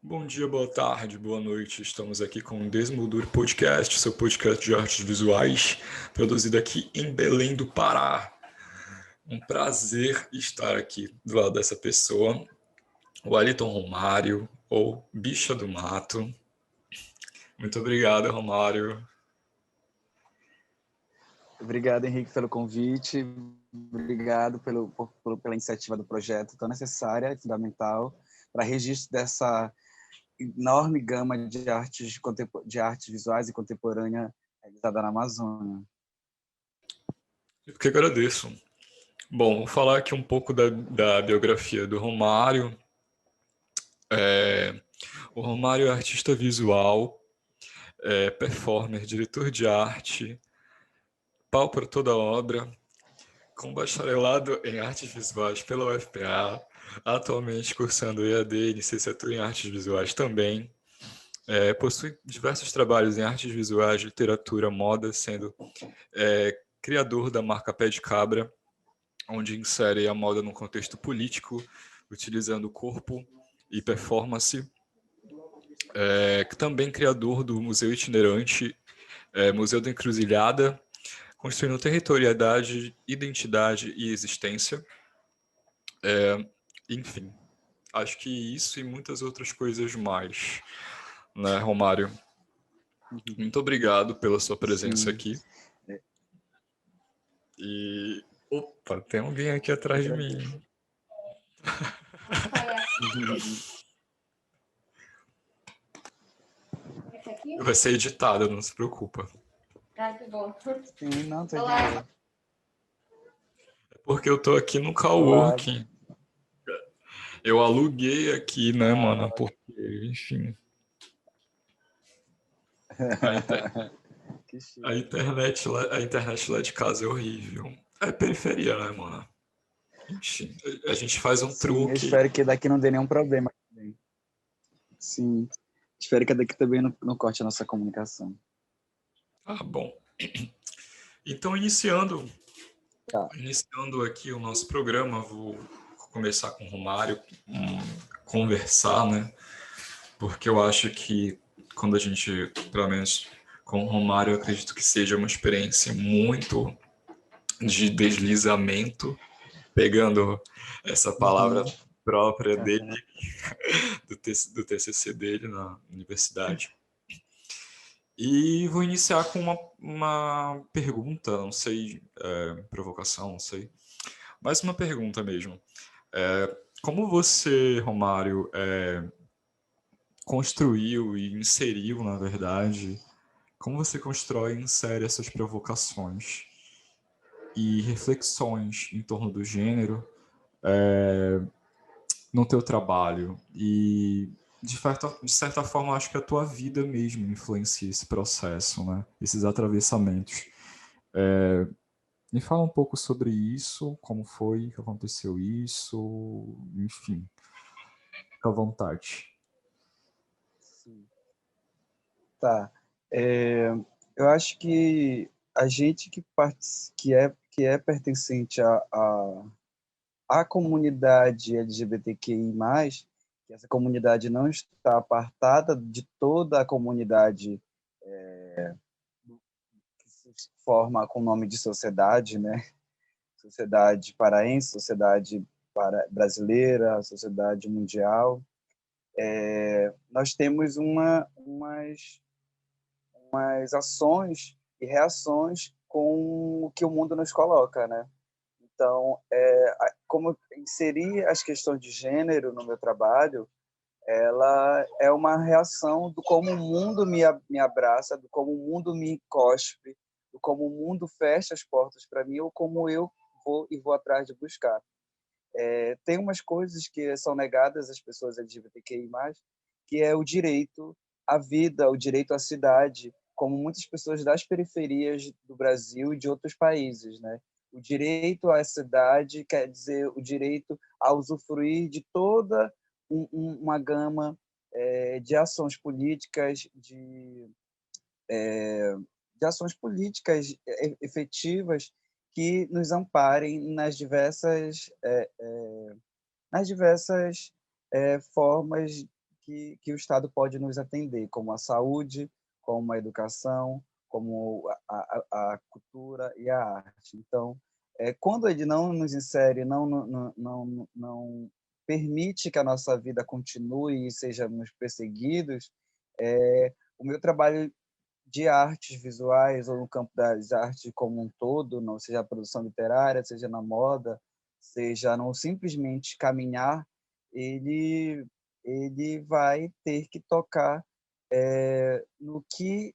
Bom dia, boa tarde, boa noite. Estamos aqui com o Desmoldure Podcast, seu podcast de artes visuais, produzido aqui em Belém do Pará. Um prazer estar aqui do lado dessa pessoa, o Wellington Romário, ou Bicha do Mato. Muito obrigado, Romário. Obrigado, Henrique, pelo convite. Obrigado pela iniciativa do projeto tão necessária e fundamental para registro dessa enorme gama de artes visuais e contemporânea realizada na Amazônia. Eu que agradeço. Bom, vou falar aqui um pouco da biografia do Romário. O Romário é artista visual, performer, diretor de arte, pau para toda obra, com bacharelado em artes visuais pela UFPA, atualmente cursando EAD e licenciatura em artes visuais também. Possui diversos trabalhos em artes visuais, literatura, moda, sendo criador da marca Pé de Cabra, onde insere a moda num contexto político, utilizando corpo e performance. Também criador do Museu Itinerante, Museu da Encruzilhada, construindo territorialidade, identidade e existência. Enfim, acho que isso e muitas outras coisas mais, né, Romário? Muito obrigado pela sua presença Sim. aqui. E, opa, tem alguém aqui atrás de mim. Vai ser editado, não se preocupa. Ah, que bom. Sim, não, tô de boa. É porque eu tô aqui no coworking. Eu aluguei aqui, né, mano? Porque, enfim. Que chique. A internet lá de casa é horrível. É periferia, né, mano? Enfim, a gente faz um Sim, eu truque. espero que daqui não dê nenhum problema. Sim, espero que daqui também não corte a nossa comunicação. Ah, bom. Então, iniciando Tá. aqui o nosso programa, vou começar com o Romário, conversar, né? Porque eu acho que quando a gente, pelo menos com o Romário, eu acredito que seja uma experiência muito de deslizamento, pegando essa palavra própria dele, do TCC dele na universidade. E vou iniciar com uma pergunta, não sei, provocação, não sei, mas uma pergunta mesmo. Como você, Romário, construiu e inseriu, na verdade, como você constrói e insere essas provocações e reflexões em torno do gênero no teu trabalho? E, de certa forma, acho que a tua vida mesmo influencia esse processo, né? Esses atravessamentos. Me fala um pouco sobre isso, como foi que aconteceu isso, enfim, fica à vontade. Sim. Tá. Eu acho que a gente que é pertencente à comunidade LGBTQI+, que essa comunidade não está apartada de toda a comunidade que se forma com o nome de sociedade, né? Sociedade paraense, sociedade brasileira, sociedade mundial. Nós temos umas ações e reações com o que o mundo nos coloca, né? Então, como inserir as questões de gênero no meu trabalho, ela é uma reação do como o mundo me abraça, do como o mundo me cospe, do como o mundo fecha as portas para mim ou como eu vou atrás de buscar. Tem umas coisas que são negadas às pessoas LGBTQI+, que é o direito à vida, o direito à cidade, como muitas pessoas das periferias do Brasil e de outros países, né? O direito à cidade quer dizer o direito a usufruir de toda uma gama de ações políticas, de ações políticas efetivas que nos amparem nas diversas formas que o Estado pode nos atender, como a saúde, como a educação, como a cultura e a arte. Então, quando ele não nos insere, não permite que a nossa vida continue e sejamos perseguidos, o meu trabalho de artes visuais ou no campo das artes como um todo, não seja a produção literária, seja na moda, seja não simplesmente caminhar, ele vai ter que tocar no que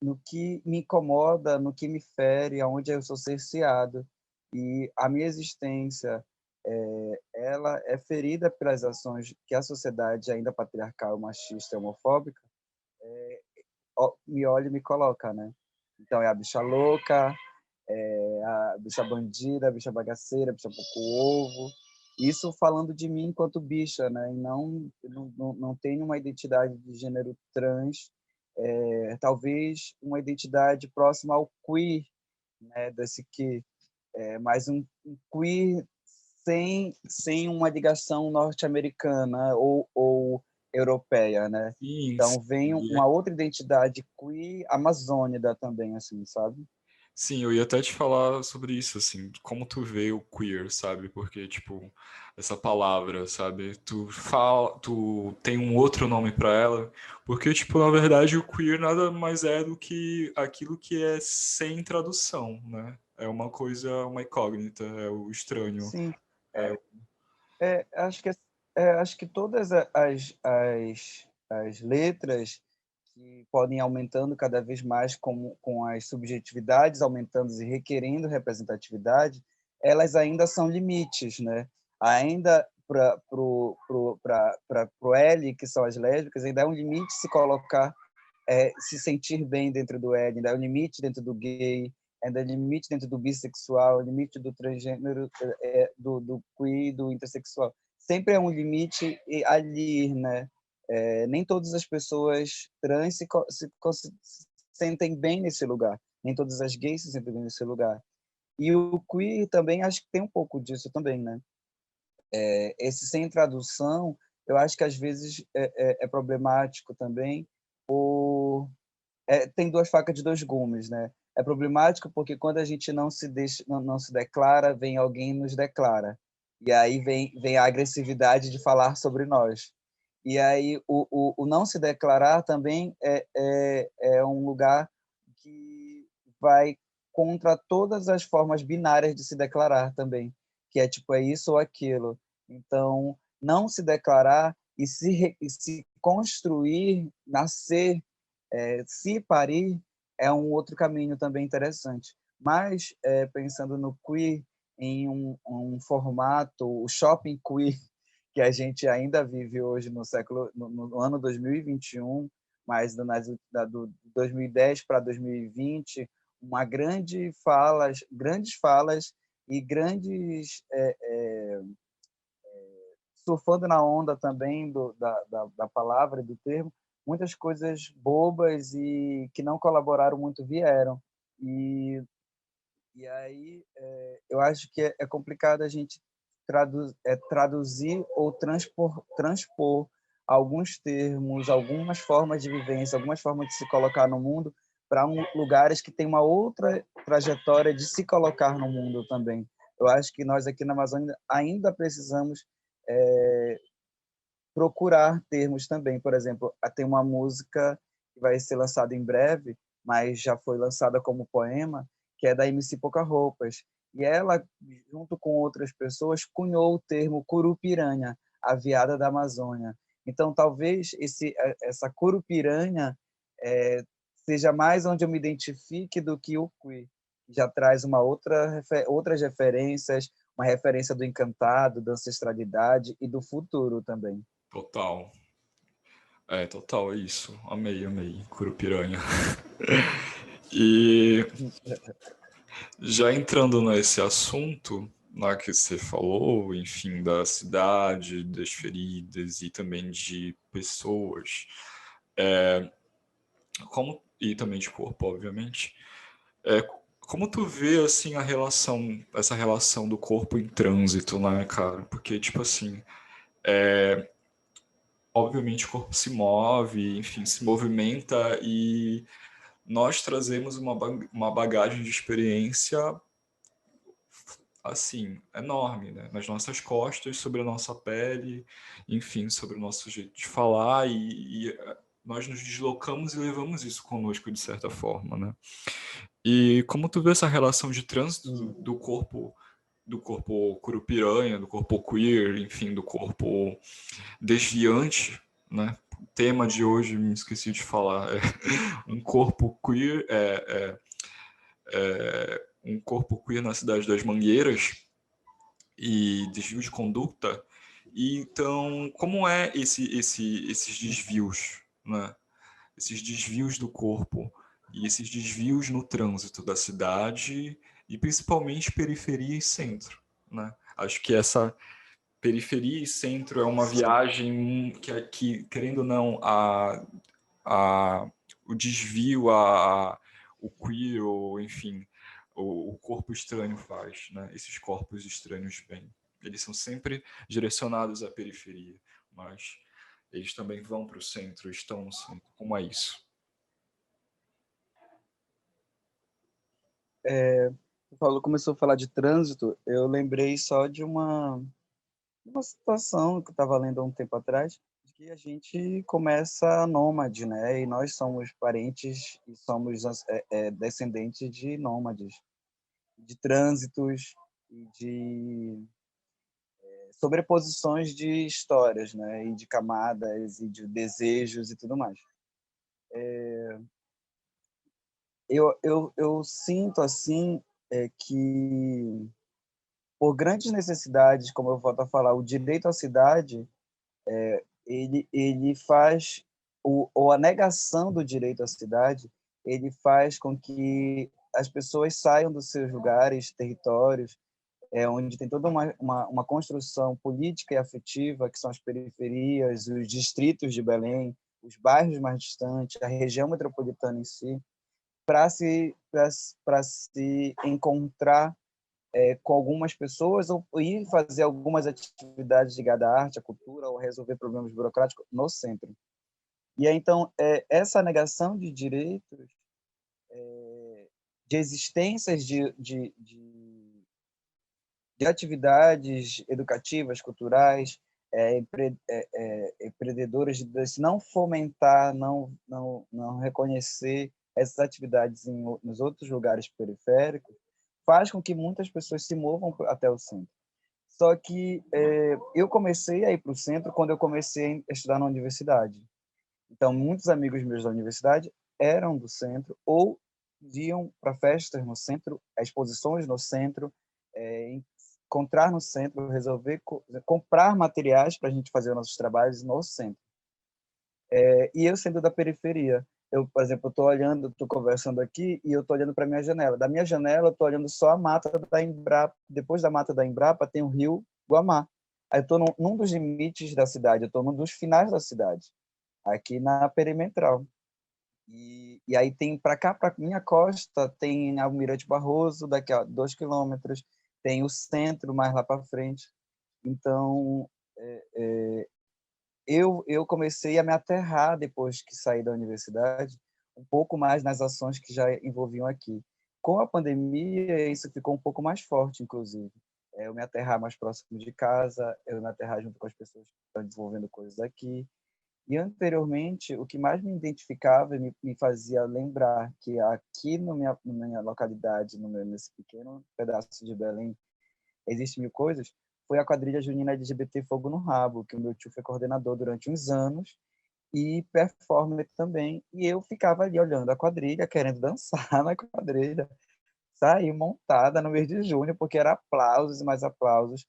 no que me incomoda, no que me fere, aonde eu sou cerceado. E a minha existência, ela é ferida pelas ações que a sociedade ainda patriarcal, machista e homofóbica me olha e me coloca, né? Então é a bicha louca, a bicha bandida, a bicha bagaceira, a bicha pouco ovo. Isso falando de mim enquanto bicha, né? E não tenho uma identidade de gênero trans, talvez uma identidade próxima ao queer, né? Desse que mas um queer sem uma ligação norte-americana ou europeia, né? Sim, Então vem sim. uma outra identidade queer amazônida também, assim, sabe? Sim, eu ia até te falar sobre isso, assim, como tu vê o queer, sabe? Porque, tipo, essa palavra, sabe? Tu tem um outro nome pra ela, porque, tipo, na verdade, o queer nada mais é do que aquilo que é sem tradução, né? É uma coisa, uma incógnita, é o estranho. Sim, É, acho que acho que todas as letras que podem ir aumentando cada vez mais com as subjetividades aumentando e requerendo representatividade, elas ainda são limites, né? Ainda para o L, que são as lésbicas, ainda é um limite se colocar, se sentir bem dentro do L, ainda é um limite dentro do gay, ainda é um limite dentro do bissexual, limite do transgênero, do queer, do intersexual. Sempre é um limite ali, né? Nem todas as pessoas trans se sentem bem nesse lugar, nem todas as gays se sentem bem nesse lugar. E o queer também acho que tem um pouco disso também, né? Esse sem tradução, eu acho que às vezes é problemático também. Tem duas facas de dois gumes, né? É problemático porque quando a gente não se deixa, não se declara, vem alguém e nos declara. E aí vem a agressividade de falar sobre nós. E aí o não se declarar também é um lugar que vai contra todas as formas binárias de se declarar também, que é tipo, é isso ou aquilo. Então, não se declarar e se construir, nascer, se parir, é um outro caminho também interessante. Mas, pensando no queer, em um formato, o shopping queer, que a gente ainda vive hoje no ano 2021, mas do 2010 para 2020, grandes falas e grandes surfando na onda também da palavra e do termo, muitas coisas bobas e que não colaboraram muito vieram. E aí eu acho que é complicado a gente traduzir ou transpor alguns termos, algumas formas de vivência, algumas formas de se colocar no mundo para lugares que têm uma outra trajetória de se colocar no mundo também. Eu acho que nós aqui na Amazônia ainda precisamos procurar termos também. Por exemplo, tem uma música que vai ser lançada em breve, mas já foi lançada como poema, que é da MC Pouca Roupas. E ela, junto com outras pessoas, cunhou o termo Curupiranha, a veada da Amazônia. Então, talvez essa Curupiranha seja mais onde eu me identifique do que o queer. Já traz outras referências, uma referência do encantado, da ancestralidade e do futuro também. total. É, total, é isso. Amei, amei. Curupiranha. E já entrando nesse assunto, lá que você falou, enfim, da cidade, das feridas e também de pessoas, como e também de corpo, obviamente, como tu vê assim a relação, essa relação do corpo em trânsito, né, cara? Porque tipo assim, obviamente o corpo se move, enfim, se movimenta, e nós trazemos uma bagagem de experiência assim, enorme, né? Nas nossas costas, sobre a nossa pele, enfim, sobre o nosso jeito de falar, nós nos deslocamos e levamos isso conosco de certa forma, né? E como tu vê essa relação de trânsito do corpo curupiranha, do corpo queer, enfim, do corpo desviante, né? O tema de hoje, me esqueci de falar, é um corpo queer, um corpo queer na cidade das Mangueiras e desvio de conduta. E, então, como é esses desvios, né? Esses desvios do corpo e esses desvios no trânsito da cidade e principalmente periferia e centro, né? Acho que essa periferia e centro é uma Sim. viagem que querendo ou não, o desvio, o queer, ou, enfim, o corpo estranho faz, né? Esses corpos estranhos vêm. Eles são sempre direcionados à periferia, mas eles também vão para o centro, estão no centro. Como é isso? Começou a falar de trânsito, eu lembrei só de uma situação que eu estava lendo há um tempo atrás, de que a gente começa nômade, né? E nós somos parentes e somos descendentes de nômades, de trânsitos e de sobreposições de histórias, né? E de camadas e de desejos e tudo mais. Eu sinto assim que por grandes necessidades, como eu volto a falar, o direito à cidade ele faz ou a negação do direito à cidade, ele faz com que as pessoas saiam dos seus lugares, territórios, onde tem toda uma construção política e afetiva, que são as periferias, os distritos de Belém, os bairros mais distantes, a região metropolitana em si, para se encontrar com algumas pessoas ou ir fazer algumas atividades ligadas à arte, à cultura ou resolver problemas burocráticos no centro. E aí, então, essa negação de direitos, de existências de atividades educativas, culturais, empreendedoras, de não fomentar, não reconhecer essas atividades nos outros lugares periféricos, faz com que muitas pessoas se movam até o centro. Só que eu comecei a ir para o centro quando eu comecei a estudar na universidade. Então, muitos amigos meus da universidade eram do centro ou iam para festas no centro, exposições no centro, encontrar no centro, resolver comprar materiais para a gente fazer os nossos trabalhos no centro. E eu sendo da periferia, eu, por exemplo, estou olhando, estou conversando aqui e eu estou olhando para minha janela. Da minha janela, eu estou olhando só a mata da Embrapa. Depois da mata da Embrapa tem o rio Guamá. Aí eu estou num dos limites da cidade, eu estou num dos finais da cidade, aqui na perimetral. E aí tem para cá, para minha costa, tem Almirante Barroso, daqui a 2 quilômetros, tem o centro mais lá para frente. Então, eu comecei a me aterrar depois que saí da universidade, um pouco mais nas ações que já envolviam aqui. Com a pandemia, isso ficou um pouco mais forte, inclusive. Eu me aterrar mais próximo de casa, eu me aterrar junto com as pessoas que estão desenvolvendo coisas aqui. E anteriormente, o que mais me identificava e me fazia lembrar que aqui na minha localidade, nesse pequeno pedaço de Belém, existem mil coisas, foi a quadrilha junina LGBT Fogo no Rabo, que o meu tio foi coordenador durante uns anos e performer também. E eu ficava ali olhando a quadrilha, querendo dançar na quadrilha, sair montada no mês de junho, porque era aplausos e mais aplausos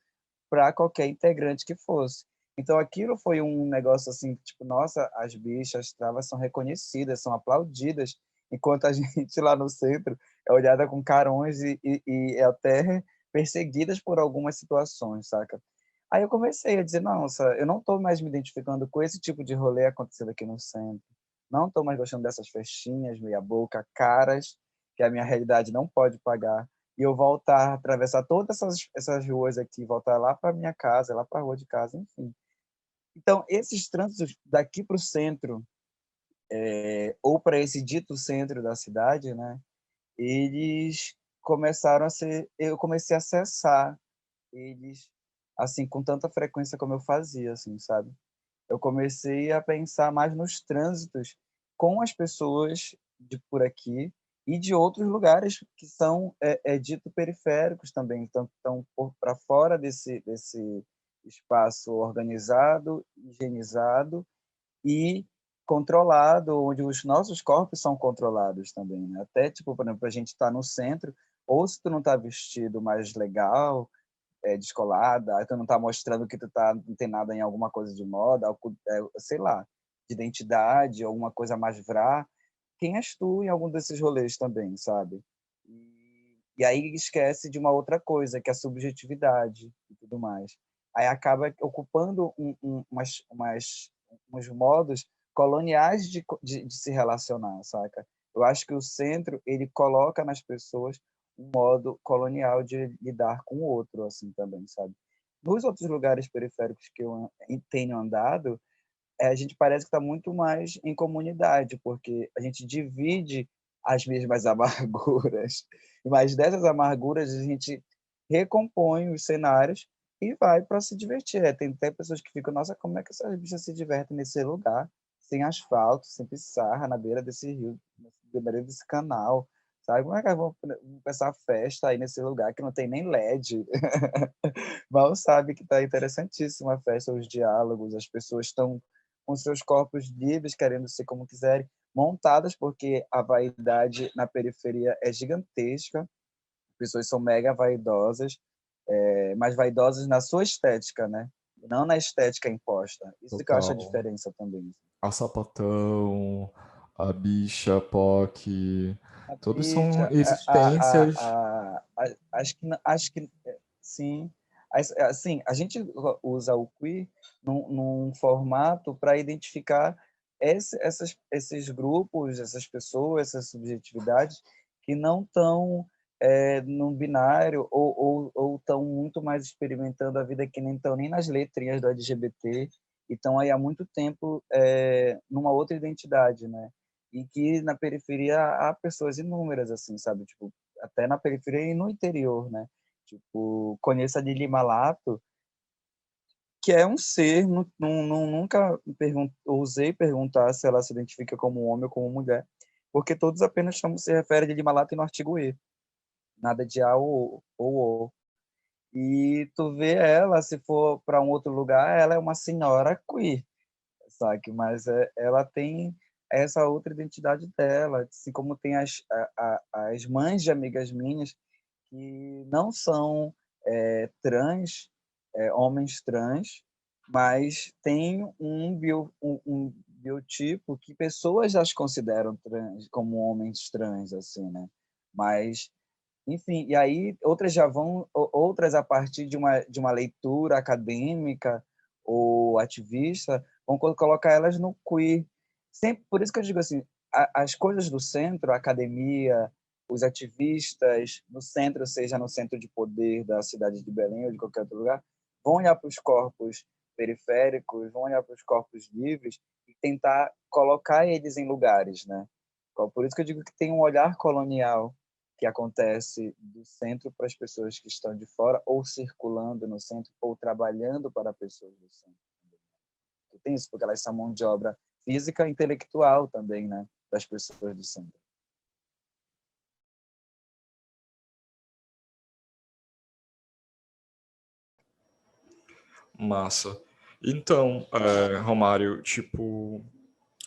para qualquer integrante que fosse. Então aquilo foi um negócio assim, tipo, nossa, as bichas, as travas são reconhecidas, são aplaudidas, enquanto a gente lá no centro é olhada com carões e até perseguidas por algumas situações, saca? Aí eu comecei a dizer, nossa, eu não estou mais me identificando com esse tipo de rolê acontecendo aqui no centro. Não estou mais gostando dessas festinhas meia boca, caras, que a minha realidade não pode pagar e eu voltar, atravessar todas essas ruas aqui, voltar lá para minha casa, lá para a rua de casa, enfim. Então, esses trânsitos daqui para o centro, ou para esse dito centro da cidade, né, eles começaram a ser, eu comecei a acessar eles assim com tanta frequência como eu fazia, assim, sabe? Eu comecei a pensar mais nos trânsitos com as pessoas de por aqui e de outros lugares que são dito periféricos também, então estão para fora desse espaço organizado, higienizado e controlado, onde os nossos corpos são controlados também, né? Até, tipo, por exemplo, a gente está no centro, ou se tu não está vestido mais legal, descolada, aí tu não está mostrando que tu tá não tem nada em alguma coisa de moda, sei lá, de identidade, alguma coisa mais vrá, quem és tu em algum desses rolês também, sabe? E aí esquece de uma outra coisa, que é a subjetividade e tudo mais. Aí acaba ocupando uns modos coloniais de se relacionar, saca? Eu acho que o centro, ele coloca nas pessoas um modo colonial de lidar com o outro, assim, também, sabe? Nos outros lugares periféricos que eu tenho andado, a gente parece que está muito mais em comunidade, porque a gente divide as mesmas amarguras, mas dessas amarguras a gente recompõe os cenários e vai para se divertir. Tem até pessoas que ficam, nossa, como é que essas bichas se divertem nesse lugar, sem asfalto, sem pissarra, na beira desse rio, na beira desse canal, sabe? Como é que vão começar a festa aí nesse lugar que não tem nem LED? Mal sabe que está interessantíssima a festa, os diálogos, as pessoas estão com seus corpos livres, querendo ser como quiserem, montadas, porque a vaidade na periferia é gigantesca, as pessoas são mega vaidosas, mas vaidosas na sua estética, né? Não na estética imposta. Isso que eu acho a Total. diferença também. A Sapatão, a Bicha, a POC, A todos são bicha, existências. acho que sim. Assim, a gente usa o queer num formato para identificar esses grupos, essas pessoas, essas subjetividades que não estão no binário ou estão muito mais experimentando a vida que nem estão nem nas letrinhas do LGBT e estão aí há muito tempo numa outra identidade, né? E que na periferia há pessoas inúmeras, assim, sabe? Tipo, até na periferia e no interior, né? Tipo, conheço a Lili Malato, que é um ser, nunca ousei perguntar se ela se identifica como homem ou como mulher, porque todos apenas se referem a Lili Malato no artigo E, nada de A ou O. E tu vê ela, se for para um outro lugar, ela é uma senhora queer, sabe? Mas ela tem essa outra identidade dela, assim como tem as mães de amigas minhas que não são trans, homens trans, mas tem um biotipo que pessoas já as consideram trans, como homens trans, assim, né? Mas enfim, e aí outras a partir de uma leitura acadêmica ou ativista, vão colocar elas no queer. Sempre, por isso que eu digo assim, as coisas do centro, a academia, os ativistas no centro, seja no centro de poder da cidade de Belém ou de qualquer outro lugar, vão olhar para os corpos periféricos, vão olhar para os corpos livres e tentar colocar eles em lugares, né? Por isso que eu digo que tem um olhar colonial que acontece do centro para as pessoas que estão de fora, ou circulando no centro, ou trabalhando para pessoas do centro. Tem isso, porque elas são mão de obra física e intelectual também, né, das pessoas do centro. Massa. Então, Romário, tipo,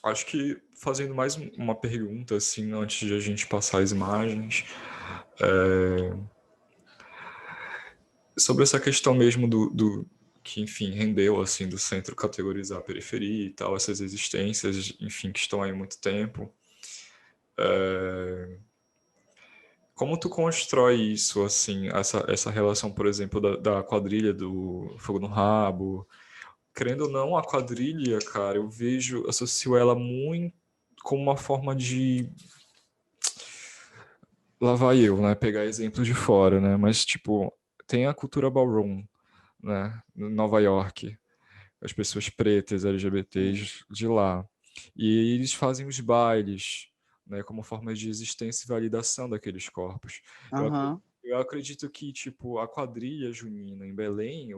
acho que fazendo mais uma pergunta, assim, antes de a gente passar as imagens, sobre essa questão mesmo do que, enfim, rendeu, assim, do centro categorizar a periferia e tal, essas existências, enfim, que estão aí há muito tempo. Como tu constrói isso, assim, essa relação, por exemplo, da quadrilha do Fogo no Rabo? Querendo ou não, a quadrilha, cara, associo ela muito como uma forma de. Lá vai eu, né? Pegar exemplos de fora, né? Mas, tipo, tem a cultura ballroom, né? Em Nova York. as pessoas pretas, LGBTs de lá. E eles fazem os bailes, né, como forma de existência e validação daqueles corpos. Eu, Aham. eu acredito que, tipo, a quadrilha junina em Belém,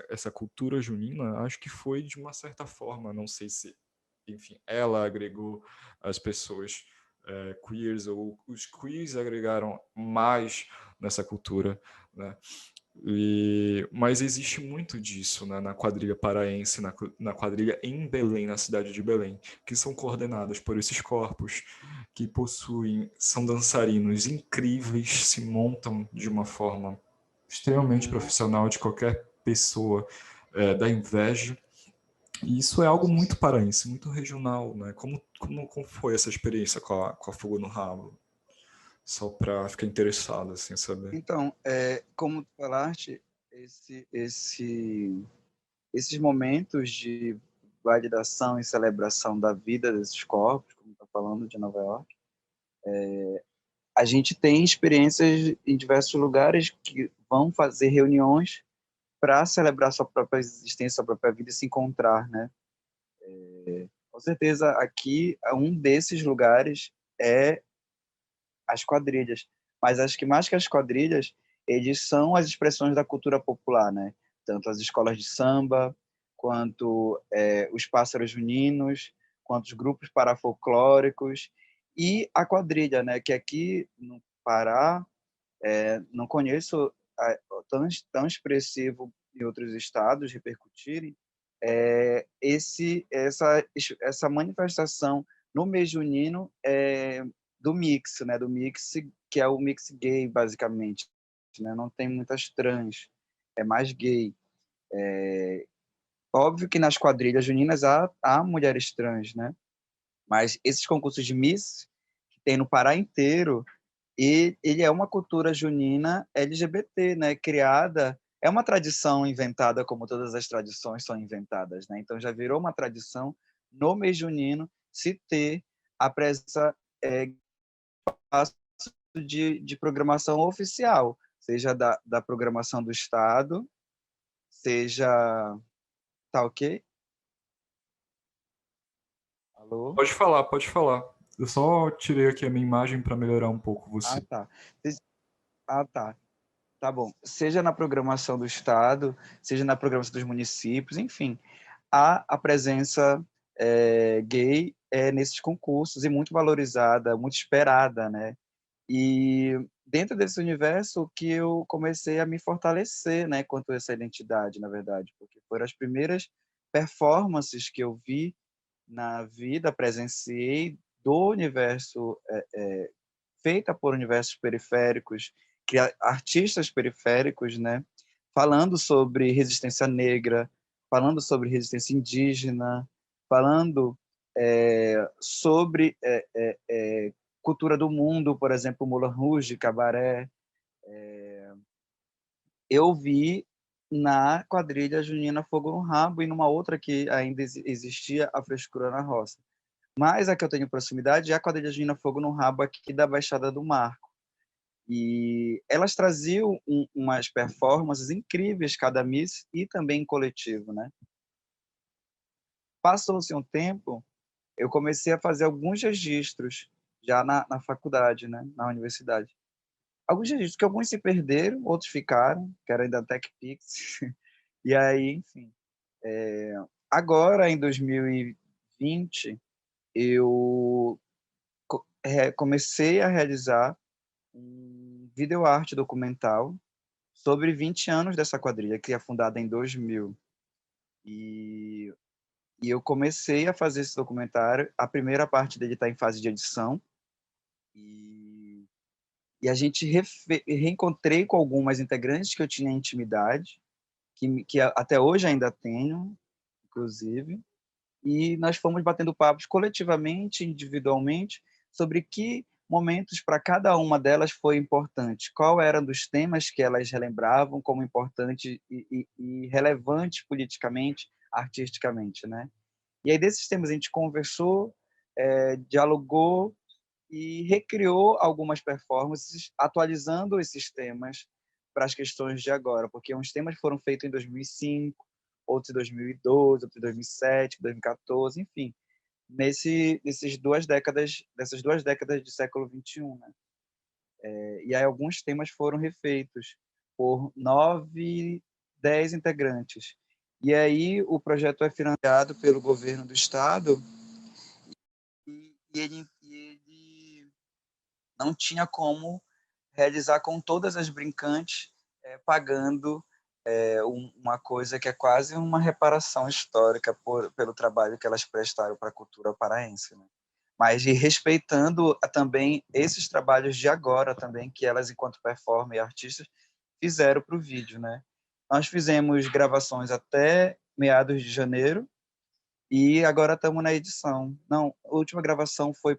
essa cultura junina, acho que foi de uma certa forma, não sei se, enfim, ela agregou as pessoas queers, ou os queers agregaram mais nessa cultura, né? Mas existe muito disso, né, na quadrilha paraense, na quadrilha em Belém, na cidade de Belém, que são coordenadas por esses corpos, que são dançarinos incríveis, se montam de uma forma extremamente profissional de qualquer pessoa, da inveja. E isso é algo muito paraense, muito regional, né? Como foi essa experiência com a Fogo no Rabo? Só para ficar interessado, assim, saber. Então, como tu falaste, esses momentos de validação e celebração da vida desses corpos, como está falando de Nova York, a gente tem experiências em diversos lugares que vão fazer reuniões para celebrar sua própria existência, sua própria vida e se encontrar, né? Com certeza, aqui, um desses lugares é as quadrilhas. Mas acho que mais que as quadrilhas, eles são as expressões da cultura popular, né? Tanto as escolas de samba, quanto os pássaros juninos, quanto os grupos parafolclóricos e a quadrilha, né? Que aqui no Pará, não conheço tão expressivo em outros estados repercutirem, essa manifestação no mês junino do mix, né? Do mix, que é o mix gay, basicamente. Né? Não tem muitas trans, é mais gay. Óbvio que nas quadrilhas juninas há mulheres trans, né? Mas esses concursos de Miss, que tem no Pará inteiro, e ele é uma cultura junina LGBT, né? Criada, é uma tradição inventada, como todas as tradições são inventadas, né? Então já virou uma tradição no mês junino se ter a presença de programação oficial, seja da programação do Estado, seja... Tá ok? Alô? Pode falar, pode falar. Eu só tirei aqui a minha imagem para melhorar um pouco Ah, você. tá. Ah, tá. Tá bom. Seja na programação do Estado, seja na programação dos municípios, enfim, há a presença gay nesses concursos e muito valorizada, muito esperada, né? E dentro desse universo que eu comecei a me fortalecer, né, quanto a essa identidade, na verdade, porque foram as primeiras performances que eu vi na vida, presenciei do universo feita por universos periféricos, artistas periféricos, né, falando sobre resistência negra, falando sobre resistência indígena, falando sobre cultura do mundo, por exemplo, Moulin Rouge, Cabaré. Eu vi na quadrilha junina Fogo no Rabo e numa outra que ainda existia, a Frescura na Roça. Mas a que eu tenho proximidade é a quadrilha junina Fogo no Rabo aqui da Baixada do Marco. E elas traziam umas performances incríveis, cada miss, e também em coletivo, né? Passou-se um tempo, eu comecei a fazer alguns registros, já na faculdade, né? Na universidade. Alguns registros, que alguns se perderam, outros ficaram, que era ainda TechPix. E aí, enfim. Agora, em 2020, eu comecei a realizar um videoarte documental sobre 20 anos dessa quadrilha, que é fundada em 2000. E, e eu comecei a fazer esse documentário. A primeira parte dele está em fase de edição. E, e a gente reencontrei com algumas integrantes que eu tinha intimidade, que até hoje ainda tenho, inclusive. E nós fomos batendo papos coletivamente, individualmente, sobre que momentos para cada uma delas foi importante, qual eram dos temas que elas relembravam como importante e relevante politicamente, artisticamente, né? E aí desses temas a gente conversou, dialogou e recriou algumas performances, atualizando esses temas para as questões de agora, porque uns temas foram feitos em 2005, outros em 2012, outros em 2007, 2014, enfim, dessas duas décadas do século XXI, né? E aí alguns temas foram refeitos por 9, 10 integrantes. E aí o projeto é financiado pelo governo do estado e ele não tinha como realizar com todas as brincantes, pagando uma coisa que é quase uma reparação histórica pelo trabalho que elas prestaram para a cultura paraense, né? Mas e respeitando também esses trabalhos de agora também, que elas, enquanto performer e artistas, fizeram para o vídeo, né? Nós fizemos gravações até meados de janeiro e agora estamos na edição. Não, a última gravação foi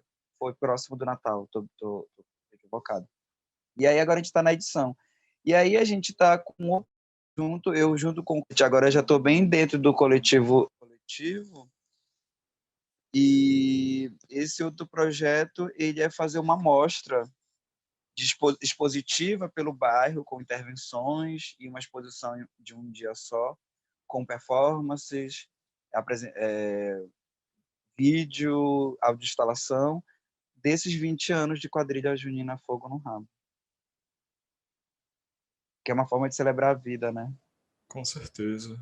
próximo do Natal, tô equivocado. E aí agora a gente está na edição. E aí a gente está eu junto com o agora já estou bem dentro do coletivo, e esse outro projeto ele é fazer uma mostra expositiva pelo bairro, com intervenções e uma exposição de um dia só, com performances, vídeo, audioinstalação, desses 20 anos de quadrilha junina Fogo no Ramo. Que é uma forma de celebrar a vida, né? Com certeza.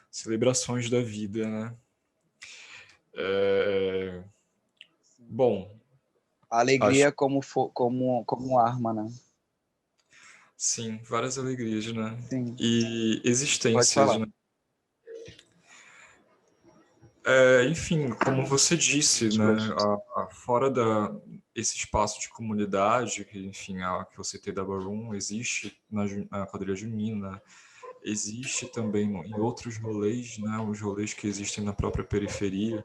Celebrações da vida, né? Bom. A alegria como arma, né? Sim, várias alegrias, né? Sim. E Pode existências, falar. né? Enfim, como você disse, né? Fora esse espaço de comunidade, que, enfim, que você tem da Barum, existe na quadrilha junina, existe também em outros rolês, né? Os rolês que existem na própria periferia.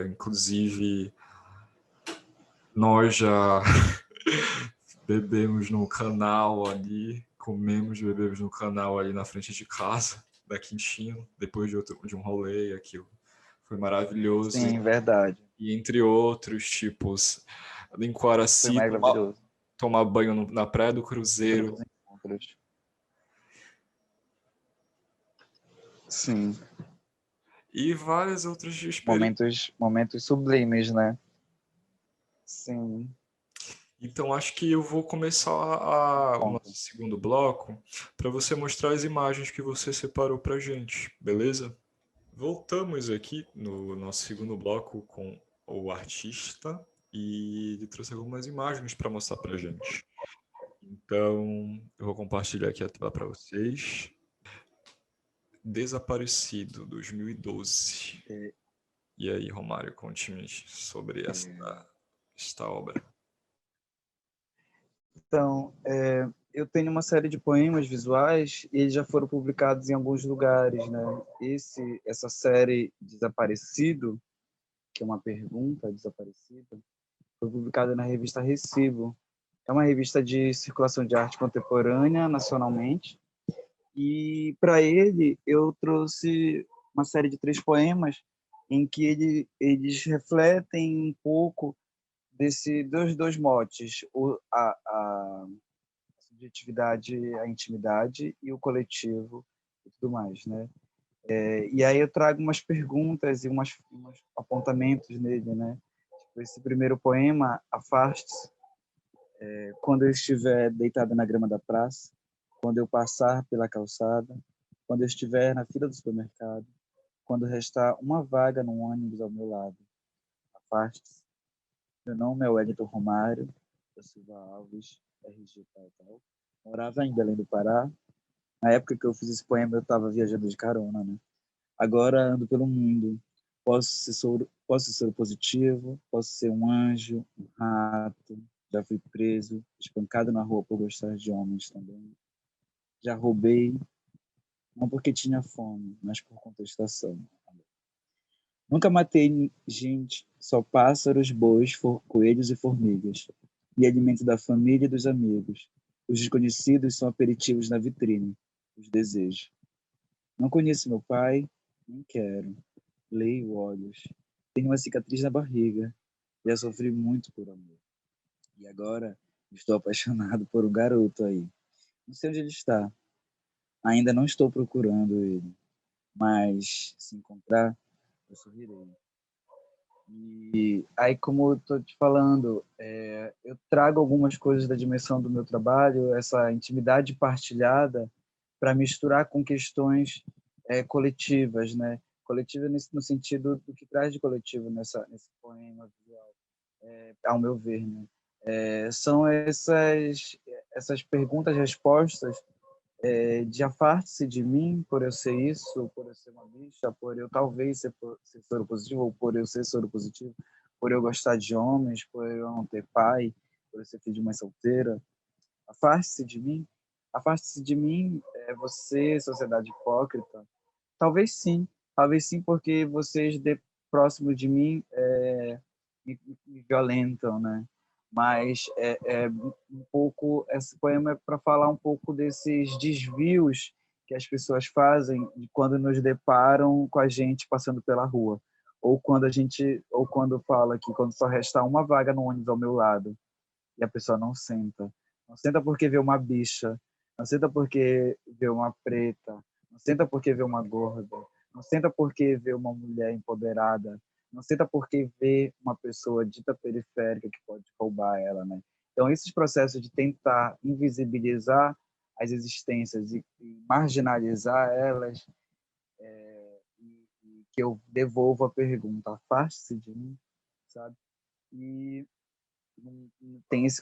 Inclusive, nós já bebemos no canal ali, bebemos no canal ali na frente de casa, da Quintino, depois de um rolê, aquilo foi maravilhoso. Sim, verdade. E entre outros, tipos, em Coaraci, tomar banho na Praia do Cruzeiro. Sim. E várias outras experiências. Momentos sublimes, né? Sim. Então, acho que eu vou começar o nosso segundo bloco para você mostrar as imagens que você separou para gente, beleza? Voltamos aqui no nosso segundo bloco com o artista e ele trouxe algumas imagens para mostrar para gente. Então, eu vou compartilhar aqui a tela para vocês. Desaparecido, 2012. E aí, Romário, conte-me sobre esta obra. Então, eu tenho uma série de poemas visuais e eles já foram publicados em alguns lugares, né? Essa série Desaparecido, que é uma pergunta, Desaparecido, foi publicada na revista Recibo. É uma revista de circulação de arte contemporânea nacionalmente. E para ele eu trouxe uma série de 3 poemas em que eles refletem um pouco dos dois motes, a subjetividade, a intimidade e o coletivo e tudo mais, né? E aí eu trago umas perguntas e uns apontamentos nele, né? Tipo, esse primeiro poema, Afaste-se, quando eu estiver deitado na grama da praça, quando eu passar pela calçada, quando eu estiver na fila do supermercado, quando restar uma vaga num ônibus ao meu lado. Afaste-se. Meu nome é Wellington Romário, da Silva Alves, RG tal, tal. Morava em Belém do Pará. Na época que eu fiz esse poema, eu estava viajando de carona, né? Agora ando pelo mundo. Posso ser positivo, posso ser um anjo, um rato. Já fui preso, espancado na rua por gostar de homens também. Já roubei, não porque tinha fome, mas por contestação. Nunca matei gente, só pássaros, bois, coelhos e formigas. E alimento da família e dos amigos. Os desconhecidos são aperitivos na vitrine, os desejos. Não conheço meu pai, nem quero. Leio olhos. Tenho uma cicatriz na barriga. Já sofri muito por amor. E agora estou apaixonado por um garoto aí. Não sei onde ele está. Ainda não estou procurando ele, mas se encontrar, eu sorrirei. E aí, como eu estou te falando, eu trago algumas coisas da dimensão do meu trabalho, essa intimidade partilhada, para misturar com questões coletivas, né? Coletiva no sentido do que traz de coletivo nesse poema visual, ao meu ver, né? São essas perguntas-respostas de afaste-se de mim por eu ser isso, por eu ser uma bicha, por eu talvez ser soro positivo, ou por eu ser soro positivo, por eu gostar de homens, por eu não ter pai, por eu ser filho de mãe solteira. Afaste-se de mim. Afaste-se de mim, você, sociedade hipócrita. Talvez sim, porque vocês de próximo de mim me violentam, né? Mas um pouco esse poema é para falar um pouco desses desvios que as pessoas fazem de quando nos deparam com a gente passando pela rua, ou quando fala que quando só resta uma vaga no ônibus ao meu lado e a pessoa não senta porque vê uma bicha, não senta porque vê uma preta, não senta porque vê uma gorda, não senta porque vê uma mulher empoderada, não senta porque vê uma pessoa dita periférica que pode roubar ela, né? Então, esses processos de tentar invisibilizar as existências e marginalizar elas, e que eu devolvo a pergunta, afaste-se de mim, sabe? E tem esse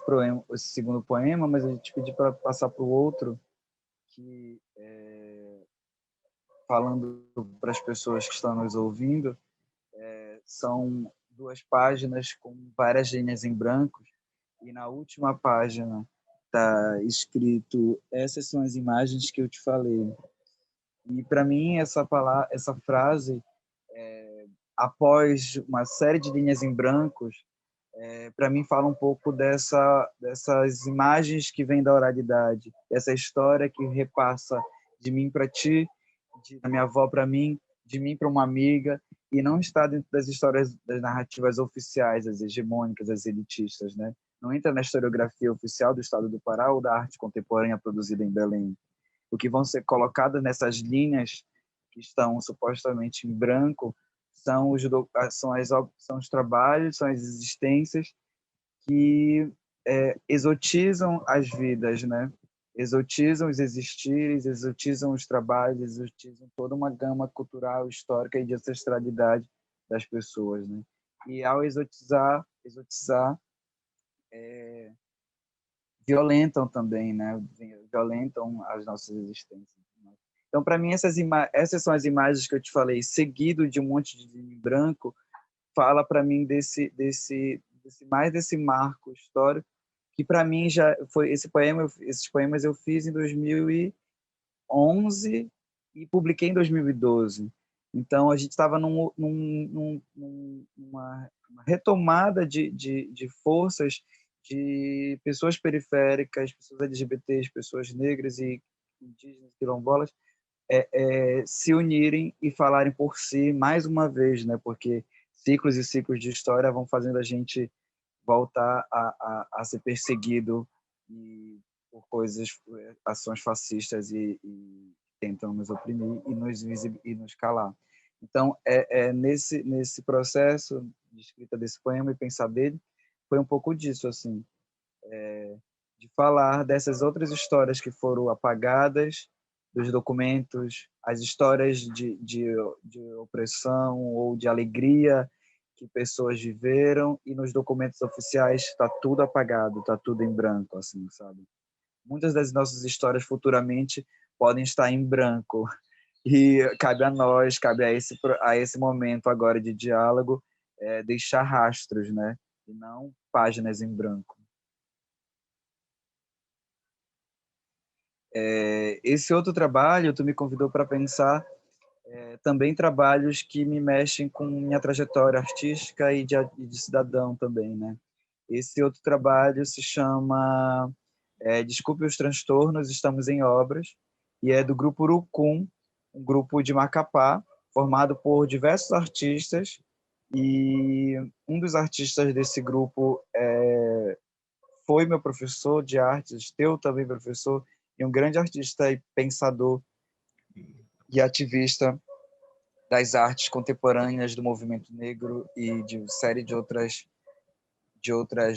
segundo poema, mas a gente pediu para passar para o outro, que falando para as pessoas que estão nos ouvindo, são 2 páginas com várias linhas em branco, e na última página está escrito: essas são as imagens que eu te falei. E para mim essa frase, após uma série de linhas em brancos, para mim fala um pouco dessas imagens que vêm da oralidade, essa história que repassa de mim para ti, da minha avó para mim, de mim para uma amiga, e não está dentro das histórias, das narrativas oficiais, as hegemônicas, as elitistas, né? Não entra na historiografia oficial do Estado do Pará ou da arte contemporânea produzida em Belém. O que vão ser colocadas nessas linhas que estão supostamente em branco são os trabalhos, são as existências que exotizam as vidas, né? Exotizam os existires, exotizam os trabalhos, exotizam toda uma gama cultural, histórica e de ancestralidade das pessoas, né? E ao exotizar, violentam também, né? Violentam as nossas existências. Então, para mim, essas são as imagens que eu te falei, seguido de um monte de linha em branco, fala para mim desse marco histórico, que para mim já foi esses poemas eu fiz em 2011 e publiquei em 2012. Então, a gente estava numa retomada de forças de pessoas periféricas, pessoas LGBTs, pessoas negras e indígenas, quilombolas, se unirem e falarem por si mais uma vez, né? Porque ciclos e ciclos de história vão fazendo a gente voltar a ser perseguido por ações fascistas e tentam nos oprimir e nos calar. Então, nesse processo de escrita desse poema e pensar dele, foi um pouco disso, assim, de falar dessas outras histórias que foram apagadas dos documentos, as histórias de opressão ou de alegria que pessoas viveram, e nos documentos oficiais está tudo apagado, está tudo em branco, assim, sabe? Muitas das nossas histórias futuramente podem estar em branco, e cabe a nós, cabe a esse momento agora de diálogo, deixar rastros, né? E não páginas em branco. Esse outro trabalho, tu me convidou para pensar também trabalhos que me mexem com minha trajetória artística e de cidadão também, né? Esse outro trabalho se chama Desculpe os Transtornos, Estamos em Obras, e é do grupo Urucum, um grupo de Macapá, formado por diversos artistas, e um dos artistas desse grupo foi meu professor de artes, teu também professor, e um grande artista e pensador e ativista das artes contemporâneas do movimento negro e de série de outras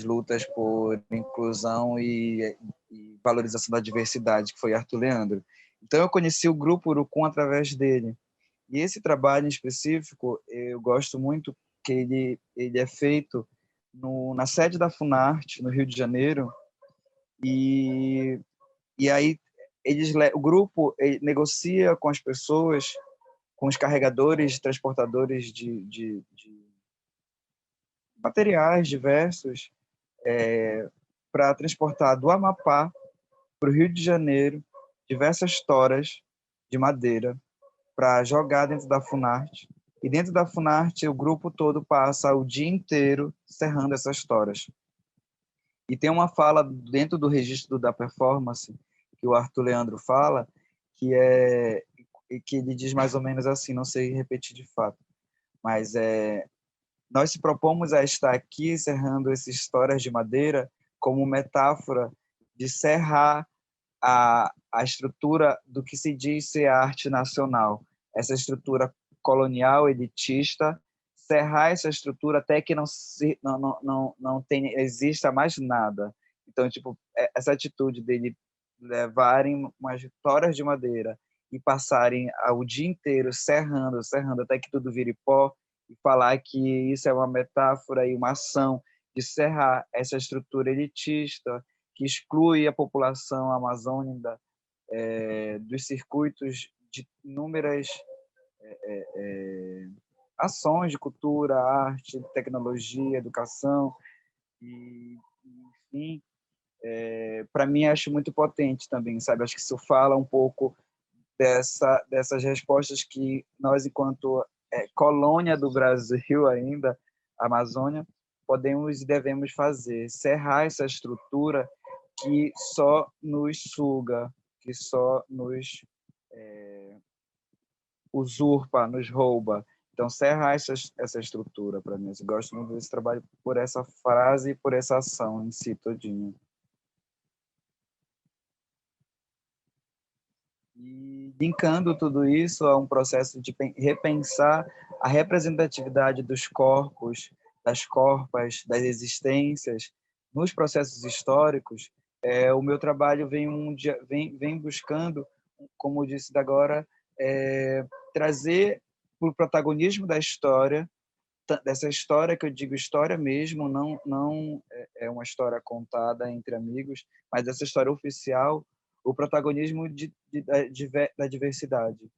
lutas por inclusão e valorização da diversidade, que foi Arthur Leandro. Então eu conheci o grupo Urucum através dele. E esse trabalho em específico, eu gosto muito que ele é feito na sede da Funarte, no Rio de Janeiro, e aí o grupo negocia com as pessoas, com os carregadores, transportadores de materiais diversos, para transportar do Amapá para o Rio de Janeiro diversas toras de madeira para jogar dentro da Funarte. E dentro da Funarte, o grupo todo passa o dia inteiro serrando essas toras. E tem uma fala dentro do registro da performance, que o Arthur Leandro fala, que ele diz mais ou menos assim, não sei repetir de fato, mas nós se propomos a estar aqui serrando essas toras de madeira como metáfora de serrar a estrutura do que se diz ser arte nacional, essa estrutura colonial, elitista, serrar essa estrutura até que exista mais nada. Então, tipo, essa atitude dele levarem umas toras de madeira e passarem o dia inteiro serrando até que tudo vire pó, e falar que isso é uma metáfora e uma ação de serrar essa estrutura elitista que exclui a população amazônica dos circuitos de inúmeras ações de cultura, arte, tecnologia, educação, e enfim, para mim acho muito potente também, sabe? Acho que isso fala um pouco dessas respostas que nós, enquanto colônia do Brasil ainda, Amazônia, podemos e devemos fazer, serrar essa estrutura que só nos suga, que só nos usurpa, nos rouba. Então, serrar essa estrutura para mim. Eu gosto muito desse trabalho por essa frase e por essa ação em si todinha. E linkando tudo isso a um processo de repensar a representatividade dos corpos, das corpas, das existências nos processos históricos, o meu trabalho vem buscando, como eu disse agora, trazer para o protagonismo da história, dessa história que eu digo história mesmo, não é uma história contada entre amigos, mas essa história oficial, o protagonismo da diversidade.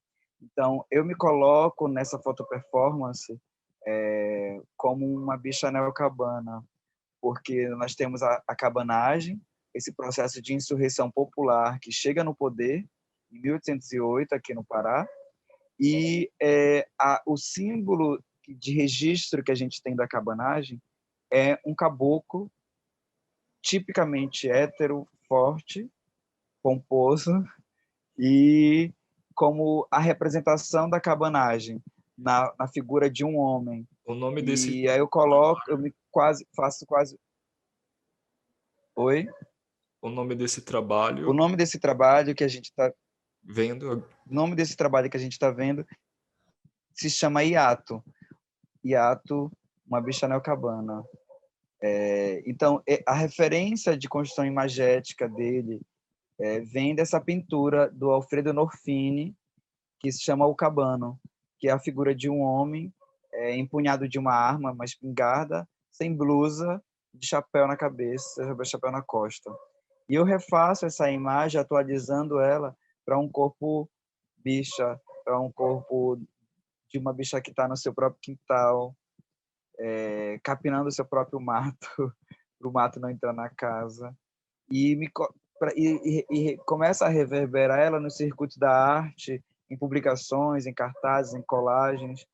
Então, eu me coloco nessa fotoperformance como uma bicha neocabana, porque nós temos a cabanagem, esse processo de insurreição popular que chega no poder em 1808 aqui no Pará, e o símbolo de registro que a gente tem da cabanagem é um caboclo tipicamente hétero, forte, pomposo, e como a representação da cabanagem na figura de um homem. O nome desse E aí faço quase... Oi? o nome desse trabalho O nome desse trabalho que a gente está vendo o nome desse trabalho que a gente está vendo se chama Hiato. Hiato, uma bicha neocabana. Então, a referência de construção imagética dele vem dessa pintura do Alfredo Norfini, que se chama O Cabano, que é a figura de um homem empunhado de uma arma, uma espingarda, sem blusa, de chapéu na cabeça, chapéu na costa. E eu refaço essa imagem, atualizando ela para um corpo bicha, para um corpo de uma bicha que está no seu próprio quintal, capinando o seu próprio mato, para o mato não entrar na casa. E começa a reverberar ela no circuito da arte, em publicações, em cartazes, em colagens,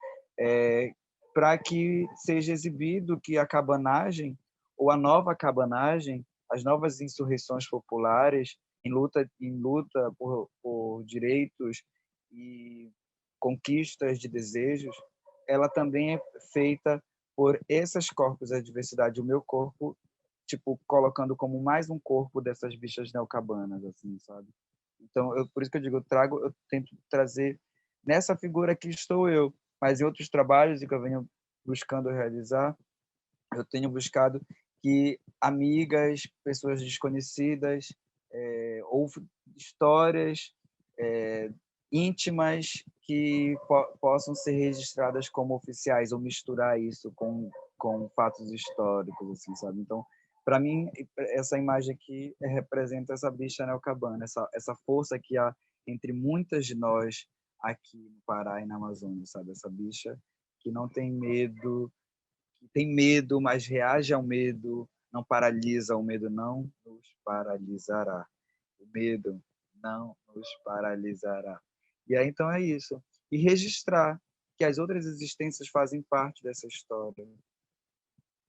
para que seja exibido que a cabanagem, ou a nova cabanagem, as novas insurreições populares, em luta por direitos e conquistas de desejos, ela também é feita por esses corpos da diversidade. O meu corpo, tipo, colocando como mais um corpo dessas bichas neocabanas, assim, sabe? Então, por isso que eu digo, eu tento trazer nessa figura aqui estou eu. Mas em outros trabalhos que eu venho buscando realizar, eu tenho buscado que amigas, pessoas desconhecidas, ou histórias íntimas que possam ser registradas como oficiais, ou misturar isso com fatos históricos, assim, sabe? Então, para mim, essa imagem aqui representa essa bicha neocabana, essa força que há entre muitas de nós aqui no Pará e na Amazônia, sabe? Essa bicha que não tem medo, que tem medo, mas reage ao medo, não paralisa, o medo não nos paralisará. O medo não nos paralisará. E aí, então, é isso. E registrar que as outras existências fazem parte dessa história.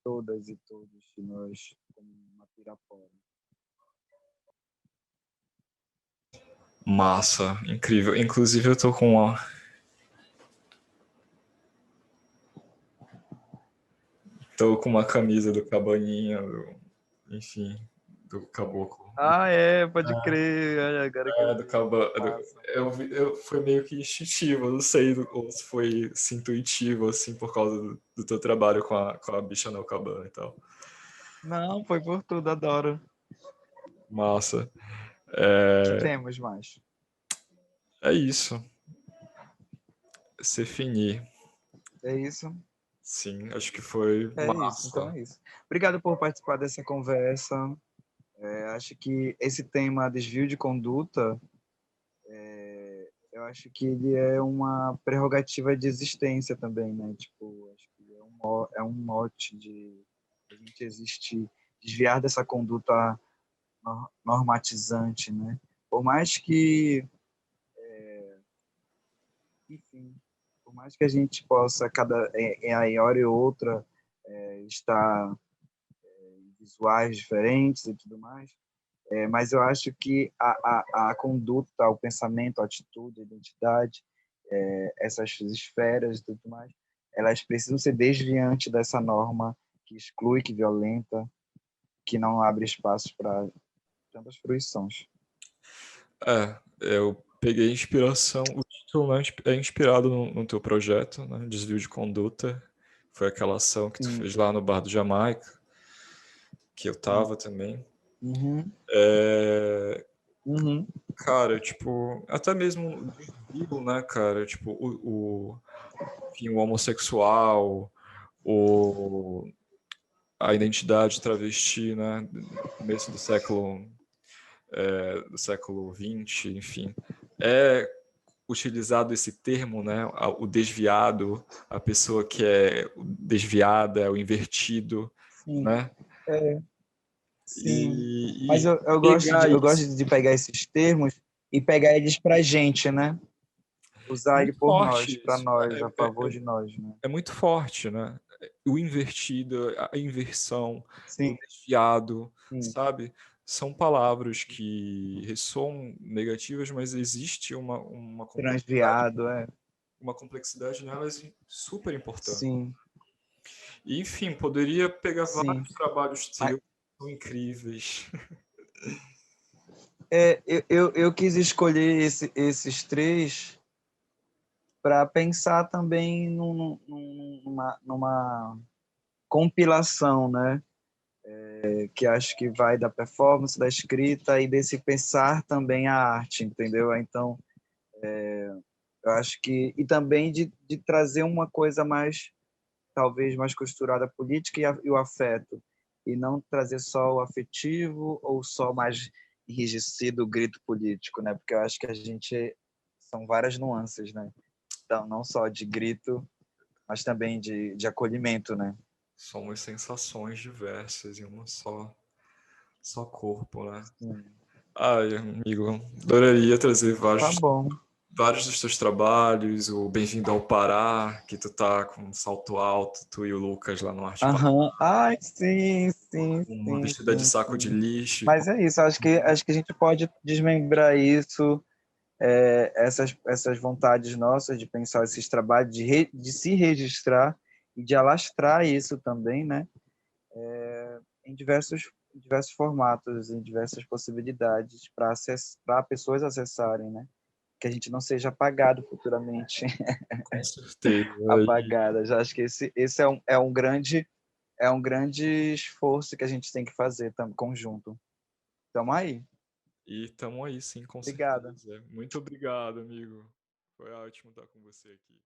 Todas e todos de nós, como uma pirapora. Massa, incrível. Inclusive, eu tô com uma. Tô com uma camisa do Cabaninha, enfim, do Caboclo. Ah, pode crer. Olha, agora que eu Do vi. Caba, Massa. foi meio que instintivo, não sei ou se foi se intuitivo, assim, por causa do teu trabalho com a bicha no Cabana e tal. Não, foi por tudo, adoro. Massa. Que temos mais? É isso. Se finir. É isso? Sim, acho que foi É isso, então massa. é isso. Obrigado por participar dessa conversa. Acho que esse tema desvio de conduta, eu acho que ele é uma prerrogativa de existência também, né? Tipo, acho que é um mote de a gente existir, desviar dessa conduta normatizante, né? Por mais que, enfim, por mais que a gente possa, em hora e outra, estar em visuais diferentes e tudo mais, mas eu acho que a conduta, o pensamento, a atitude, a identidade, essas esferas e tudo mais, elas precisam ser desviantes dessa norma que exclui, que violenta, que não abre espaço para tantas fruições. Eu peguei inspiração. O título, né, é inspirado no teu projeto, né? Desvio de conduta. Foi aquela ação que tu Sim. fez lá no Bar do Jamaica, que eu tava também. Uhum. É, Uhum. Cara, tipo, até mesmo o desvio, né, cara? Tipo, enfim, o homossexual, o, a identidade travesti, né? No começo do século XX, enfim. É utilizado esse termo, né? O desviado, a pessoa que é desviada, o invertido, Sim. né? Sim. Mas E eu gosto pegar de, eu isso gosto de pegar esses termos e pegar eles para a gente, né? Usar ele muito por nós, forte, para isso nós, a favor de nós, né? é muito forte, né? O invertido, a inversão, o Sim, desviado, sim. sabe? São palavras que ressoam negativas, mas existe Transviado, uma complexidade nelas super importante. sim, E, enfim, poderia pegar sim. vários trabalhos Mas, teus, que são incríveis. eu quis escolher esses três para pensar também numa compilação, né? Que acho que vai da performance, da escrita e desse pensar também a arte, entendeu? Então, eu acho que e também de trazer uma coisa mais talvez mais costurada a política e o afeto, e não trazer só o afetivo ou só mais enrijecido o grito político, né? Porque eu acho que a gente são várias nuances, né? Então, não só de grito, mas também de acolhimento, né? Somos sensações diversas em uma só corpo, né? Sim. Ai, amigo, adoraria trazer Tá bom. vários dos teus trabalhos, o Bem-vindo ao Pará, que tu tá com um salto alto, tu e o Lucas lá no Arte Pará, Aham. Ai, sim, sim, uma sim, vestida de sim, saco de sim. lixo. Mas é isso, acho que a gente pode desmembrar isso, essas vontades nossas de pensar esses trabalhos, de se registrar e de alastrar isso também, né? Em diversos formatos, em diversas possibilidades para pessoas acessarem, né? que a gente não seja apagado futuramente. Com certeza. Apagada. Já acho que esse é um grande esforço que a gente tem que fazer conjunto. Tamo aí. E estamos aí, sim, com Obrigado. certeza. Muito obrigado, amigo. Foi ótimo estar com você aqui.